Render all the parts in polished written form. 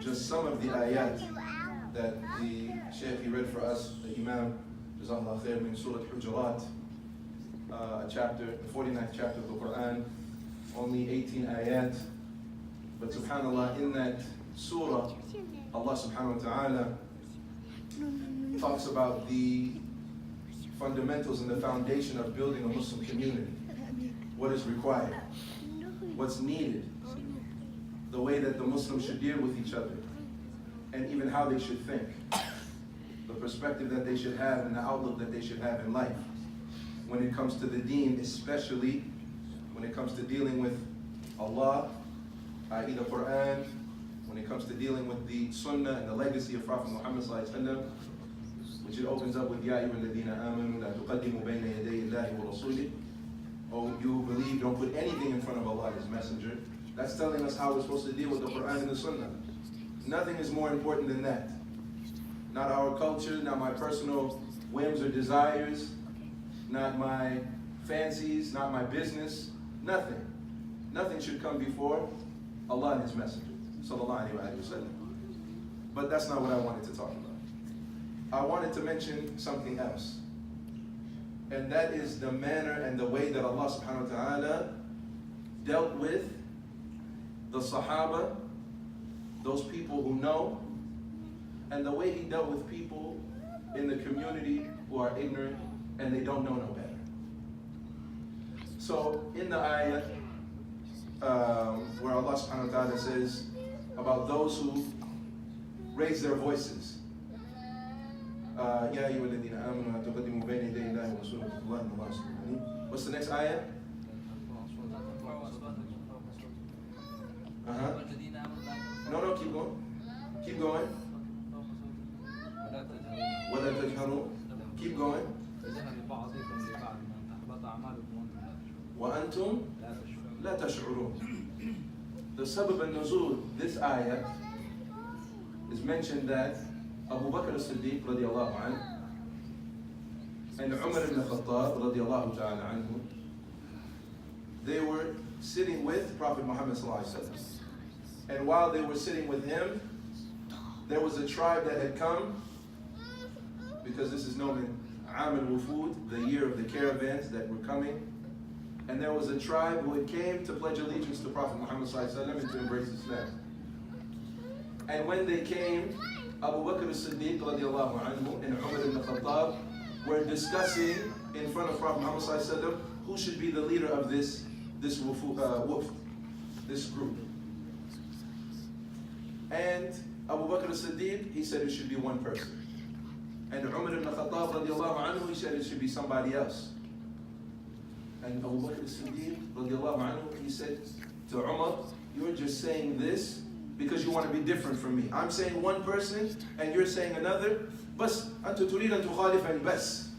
just some of the ayat that the Sheikh read for us, the Imam, Jazakallah khair, min Surah Hujurat, chapter, the 49th chapter of the Quran, only 18 ayat. But subhanAllah, in that surah, Allah subhanahu wa ta'ala talks about the fundamentals and the foundation of building a Muslim community. What is required, what's needed, the way that the Muslims should deal with each other, and even how they should think, the perspective that they should have and the outlook that they should have in life. When it comes to the deen, especially when it comes to dealing with Allah, i.e. the Quran, when it comes to dealing with the Sunnah and the legacy of Prophet Muhammad sallallahu alaihi wasallam, which it opens up with Ya ayyuhalladhina amanu la tuqaddimu bayna yaday Allahi wa rasulih. Oh, you believe, don't put anything in front of Allah, His Messenger. That's telling us how we're supposed to deal with the Quran and the Sunnah. Nothing is more important than that. Not our culture, not my personal whims or desires, not my fancies, not my business, nothing. Nothing should come before Allah and His Messenger, sallallahu alaihi wasallam. But that's not what I wanted to talk about. I wanted to mention something else. And that is the manner and the way that Allah subhanahu wa ta'ala dealt with the Sahaba, those people who know, and the way He dealt with people in the community who are ignorant and they don't know no better. So in the ayah where Allah subhanahu wa ta'ala says about those who raise their voices, Ya ayyuhalladhina amanu la tuqaddimu bayna yaday Allahi wa rasulihi. What's the next ayah? No, keep going. Keep going. وَلَا تَجْهَرُوا. Keep going. وَأَنْتُمْ لَا تَشْعُرُونَ. The sabab al-nuzul, this ayah, is mentioned that Abu Bakr as-Siddiq radiallahu anhu and Umar ibn Khattab radiallahu ta'ala anhu, they were sitting with Prophet Muhammad sallallahu alaihi wasallam. And while they were sitting with him, there was a tribe that had come, because this is known in Am al-Wufud, the year of the caravans that were coming. And there was a tribe who had came to pledge allegiance to Prophet Muhammad sallallahu alaihi wasallam and to embrace Islam. And when they came, Abu Bakr as-Siddiq radiallahu anhu and Umar ibn Khattab were discussing in front of Prophet Muhammad sallallahu alaihi wasallam who should be the leader of this wufd, this group. And Abu Bakr as-Siddiq, he said it should be one person. And Umar ibn Khattab radiallahu anhu, he said it should be somebody else. And Abu Bakr as-Siddiq radiallahu anhu, he said to Umar, you're just saying this because you want to be different from me. I'm saying one person and you're saying another. Bas, anta turid an tukhalifani bas.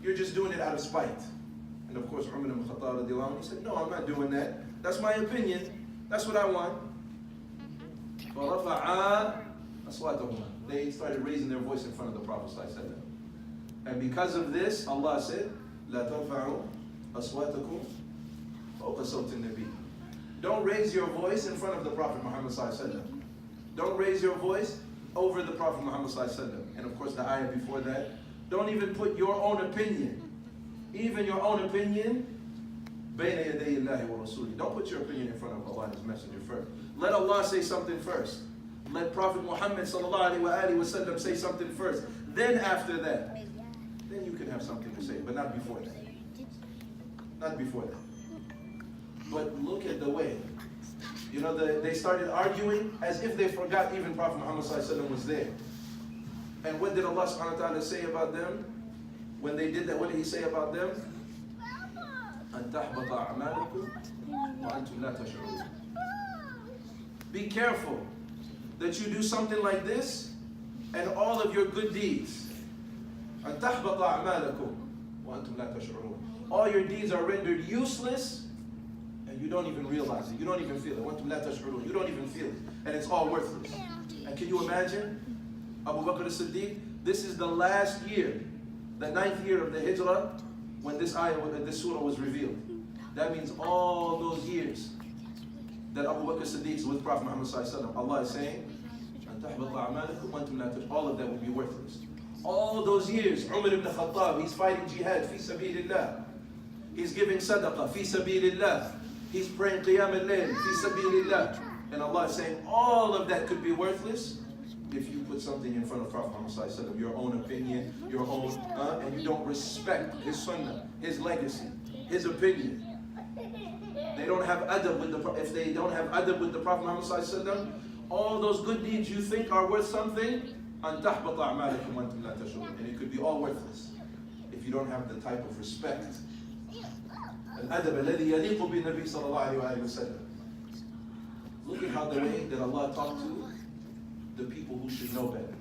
You're just doing it out of spite. And of course Umar ibn Khattab radiallahu anhu, he said, no, I'm not doing that. That's my opinion. That's what I want. They started raising their voice in front of the Prophet ﷺ. And because of this, Allah said, لا ترفعوا أصواتكم فوق صوت النبي. Don't raise your voice in front of the Prophet Muhammad ﷺ. Don't raise your voice over the Prophet Muhammad ﷺ. And of course the ayah before that, don't even put your own opinion, even your own opinion, بين يدي الله ورسوله. Don't put your opinion in front of Allah and His Messenger first. Let Allah say something first. Let Prophet Muhammad sallallahu alaihi wasallam say something first. Then after that, then you can have something to say, but not before that. Not before that. But look at the way. You know, they started arguing as if they forgot even Prophet Muhammad sallallahu alaihi wasallam was there. And what did Allah subhanahu wa ta'ala say about them? When they did that, what did He say about them? أن تحبط أعمالكم وأنتم لا تشعرون. Be careful that you do something like this and all of your good deeds. أن تحبط أعمالكم وأنتم لا تشعرون. All your deeds are rendered useless and you don't even realize it. You don't even feel it. وأنتم لا تشعرون. You don't even feel it. And it's all worthless. And can you imagine? Abu Bakr as-Siddiq, this is the last year, the 9th year of the Hijrah, when this ayah, when this surah was revealed. That means all those years that Abu Bakr as-Siddiq is with Prophet Muhammad sallallahu alaihi wasallam, Allah is saying, All of that would be worthless. All those years, Umar ibn Khattab, he's fighting jihad, fi sabilillah. He's giving sadaqah, fi sabilillah. He's praying qiyam al-layl, fi sabilillah. And Allah is saying all of that could be worthless if you put something in front of Prophet Muhammad, your own opinion, your own, and you don't respect his sunnah, his legacy, his opinion. They don't have adab with the, if they don't have adab with the Prophet Muhammad, all those good deeds you think are worth something, and it could be all worthless if you don't have the type of respect. Al-adab alladhi yaliqu bin Nabi sallallahu alayhi wa sallam. Look at how the way that Allah talked to the people who should know better.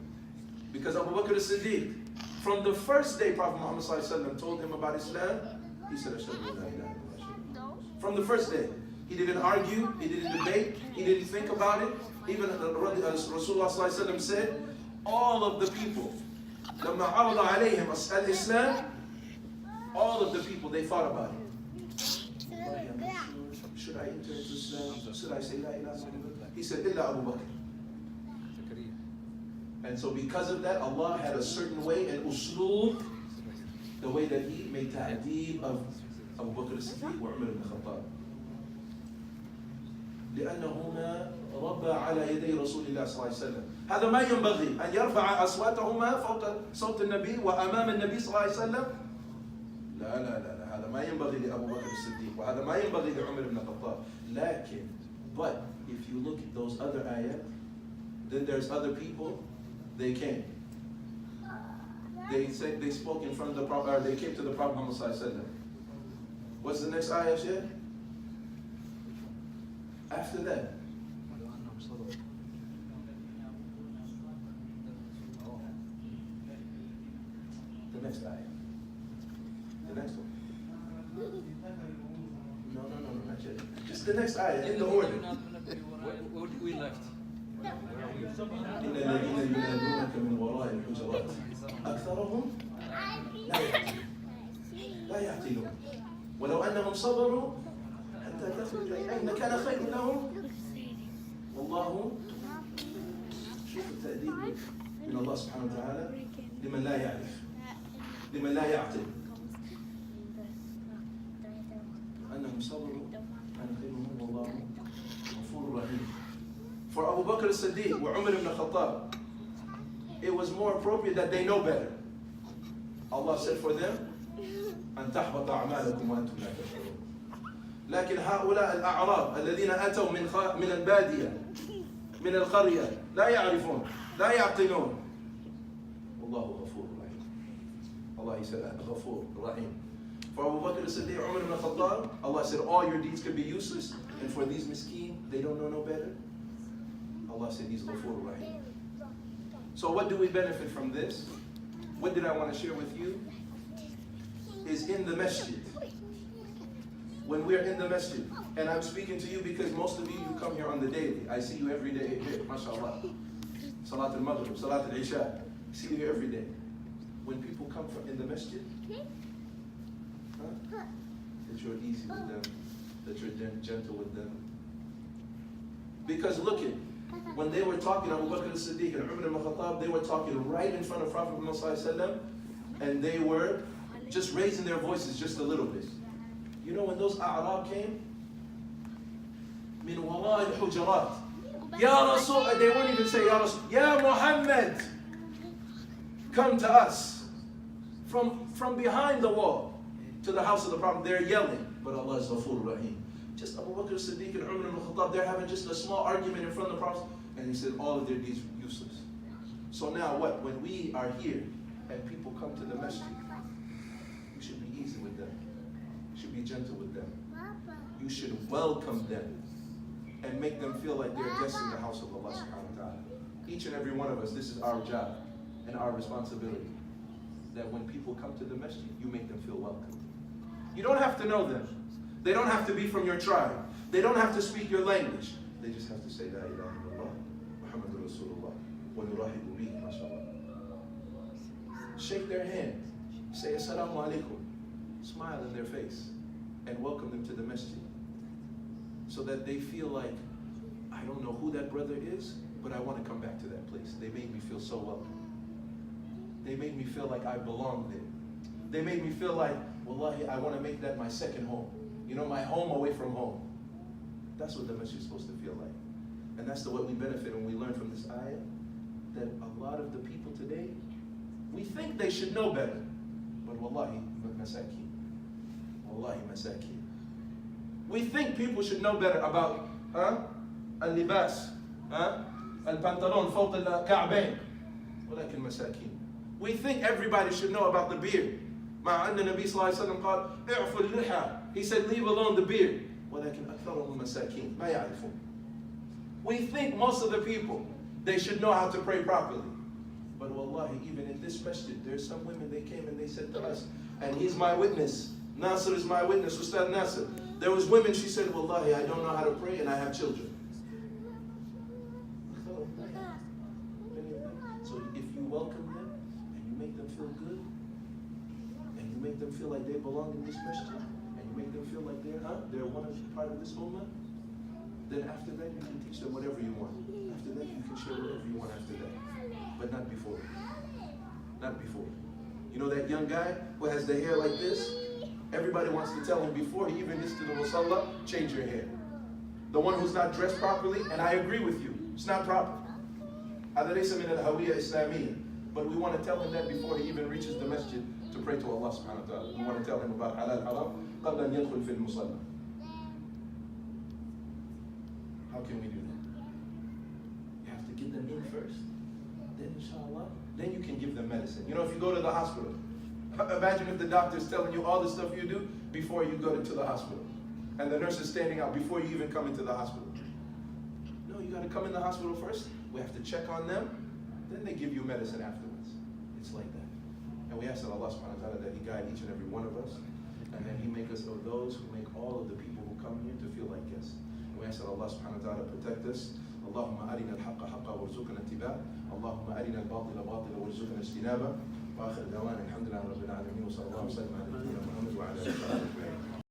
Because Abu Bakr as-Siddiq, from the first day Prophet Muhammad ﷺ told him about Islam, he said, Ashhadu an la ilaha illallah. From the first day. He didn't argue, he didn't debate, he didn't think about it. Even Rasulullah ﷺ said, all of the people, لما عرض عليهم الإسلام, all of the people, they thought about it. Should I enter into Islam? Should I say la ilaha illallah? He said, Illa Abu Bakr. And so because of that, Allah had a certain way, and usloob, the way that He made ta'deeb of Abu Bakr as-Siddiq wa Umar ibn Khattab. لأنهما ربى على يدي رسول الله صلى الله عليه وسلم. هذا ما ينبغي أن يرفع أصواتهما فوق صوت النبي وأمام النبي صلى الله عليه وسلم. لا لا لا لا هذا ما ينبغي لأبو بكر الصديق وهذا ما ينبغي لعمر بن الخطاب. لكن, but if you look at those other ayat, then there's other people. They came. They said they spoke in front of the Prophet, or they came to the Prophet Muhammad sallallahu alaihi wasallam. What's the next ayah, Sheikh? After that. The next ayah. The next one. No, not yet. Just the next ayah, in the order. What we left? إن الذين ينادونك من وراء الحجرات أكثرهم لا يعقلون ولو أنهم صبروا حتى تخرج إليهم لكان خير لهم والله شوف التأديب من الله سبحانه وتعالى لمن لا يعرف لمن لا يعقل أنهم صبروا أن خير لهم والله غفور رحيم. For Abu Bakr as-Siddiq or Umar ibn Khattab, it was more appropriate that they know better. Allah said for them, أن تحبط أعمالكم وأنتم لا تشعرون. لكن هؤلاء الأعراب الذين أتوا من البادية من القرية لا يعرفون لا يعقلون. والله غفور رحيم. Allah, He said, غفور رحيم. For Abu Bakr as-Siddiq, Umar ibn Khattab, Allah said all your deeds could be useless, and for these miskin, they don't know no better. Allah said He's Ghafur Rahim. So what do we benefit from this? What did I want to share with you? Is in the masjid. When we're in the masjid, and I'm speaking to you because most of you come here on the daily. I see you every day here, mashallah. Salat al-Maghrib, Salat al-Isha. I see you here every day. When people come from in the masjid, that you're easy with them, that you're gentle with them. Because look at, when they were talking, Abu Bakr as-Siddiq and Umar ibn Khattab, they were talking right in front of Prophet Muhammad, and they were just raising their voices just a little bit. You know when those A'rab came? Min wara al-hujarat. Ya Rasul, they won't even say Ya Rasul. Ya Muhammad, come to us. From behind the wall to the house of the Prophet, they're yelling. But Allah is Ghafur Rahim. Just Abu Bakr as-Siddiq and Umar ibn Khattab, they're having just a small argument in front of the Prophet, and he said all of their deeds were useless. So now what? When we are here and people come to the masjid, you should be easy with them. You should be gentle with them. You should welcome them and make them feel like they're guests in the house of Allah subhanahu wa ta'ala. Each and every one of us, this is our job and our responsibility. That when people come to the masjid, you make them feel welcome. You don't have to know them. They don't have to be from your tribe. They don't have to speak your language. They just have to say, La ilaha illallah, Muhammadur Rasulullah, wa nurahibu bihi, mashallah. Shake their hand. Say, Assalamu alaikum. Smile in their face and welcome them to the masjid. So that they feel like, I don't know who that brother is, but I want to come back to that place. They made me feel so welcome. They made me feel like I belonged there. They made me feel like, wallahi, I want to make that my second home. You know, my home away from home. That's what the masjid is supposed to feel like. And that's what we benefit when we learn from this ayah, that a lot of the people today, we think they should know better. But wallahi, masakeen. Wallahi, masakeen. We think people should know better about al-libas, al-pantalon fawq al-ka'bayn. ولكن مساكين. We think everybody should know about the beard. مع أن النبي صلى الله عليه وسلم قال اعفوا اللحى. He said, leave alone the beard. ولكن أكثرهم مساكين ما يعرفون. We think most of the people, they should know how to pray properly. But wallahi, even in this masjid, there's some women, they came and they said to us, and he's my witness. Nasser is my witness, Ustad Nasser. There was women, she said, wallahi, I don't know how to pray and I have children. So if you welcome them and you make them feel good, and you make them feel like they belong in this masjid, and you make them feel like they're one of part of this ummah, then after that you can teach them whatever you want. After that you can share whatever you want after that. But not before. Not before. You know that young guy who has the hair like this? Everybody wants to tell him before he even gets to the musalla, change your hair. The one who's not dressed properly, and I agree with you, it's not proper. هذا ليس من الهوية الإسلامية. But we want to tell him that before he even reaches the masjid to pray to Allah subhanahu wa ta'ala. We want to tell him about halal haram قبل أن يدخل في المصلى. How can we do that? You have to get them in first. Then inshallah, then you can give them medicine. You know, if you go to the hospital, imagine if the doctor is telling you all the stuff you do before you go to the hospital. And the nurse is standing out before you even come into the hospital. No, you got to come in the hospital first. We have to check on them. Then they give you medicine afterwards. It's like that. And we ask that Allah subhanahu wa ta'ala that He guide each and every one of us. And then He make us of those who make all of the people who come here to feel like guests. We ask that Allah subhanahu wa ta'ala protect us. اللهم أرنا الحق حقا وارزقنا اتباعه اللهم أرنا الباطل باطلا وارزقنا اجتنابه وآخر دعوانا الحمد لله رب العالمين وصلى الله وسلم على نبينا محمد وعلى آله وصحبه أجمعين